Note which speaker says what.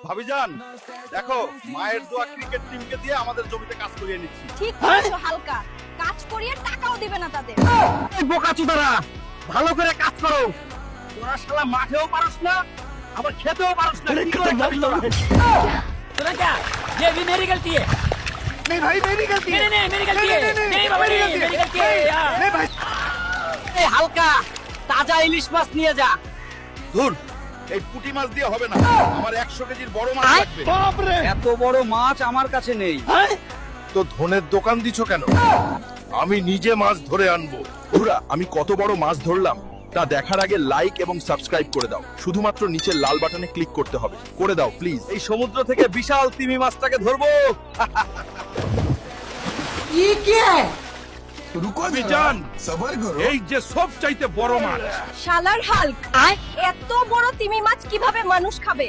Speaker 1: ভাবিজান দেখো মায়ের দোয়া ক্রিকেট টিমকে দিয়ে আমাদের জমিতে কাজ করিয়ে নিচ্ছি।
Speaker 2: ঠিক বলেছো হালকা, কাজ করিয়ে টাকাও দিবে না তাদের।
Speaker 3: এই বোকাচোদারা ভালো করে কাজ করো, তোরা শালা মাঠেও পারস না আবার খেতেও পারস না। কি করে খাবি তোরা?
Speaker 4: सुना क्या? ये भी मेरी गलती है।
Speaker 3: नहीं भाई मेरी गलती है।
Speaker 4: नहीं मेरी गलती है। नहीं बाबा नहीं मेरी गलती है यार।
Speaker 3: नहीं भाई
Speaker 4: এই হালকা তাজা ইলিশ মাছ নিয়ে যা।
Speaker 1: ধুর, এই পুঁটি মাছ দিয়ে হবে না, আমার 100 কেজির বড় মাছ লাগবে।
Speaker 3: बाप रे
Speaker 4: এত বড় মাছ আমার কাছে নেই।
Speaker 1: তো ধনের দোকান দিছো কেন? আমি নিজে মাছ ধরে আনবো। পুরা আমি কত বড় মাছ ধরলাম তা দেখার আগে লাইক এবং সাবস্ক্রাইব করে দাও। শুধুমাত্র নিচের লাল বাটনে ক্লিক করতে হবে, করে দাও প্লিজ। এই সমুদ্র থেকে বিশাল তিমি মাছটাকে ধরবো।
Speaker 5: रुको
Speaker 1: ভাবিজান,
Speaker 5: सबर करो
Speaker 1: এই যে সব চাইতে বড় মাছ।
Speaker 2: শালার হাল্ক, এত বড় তিমি মাছ কিভাবে মানুষ খাবে?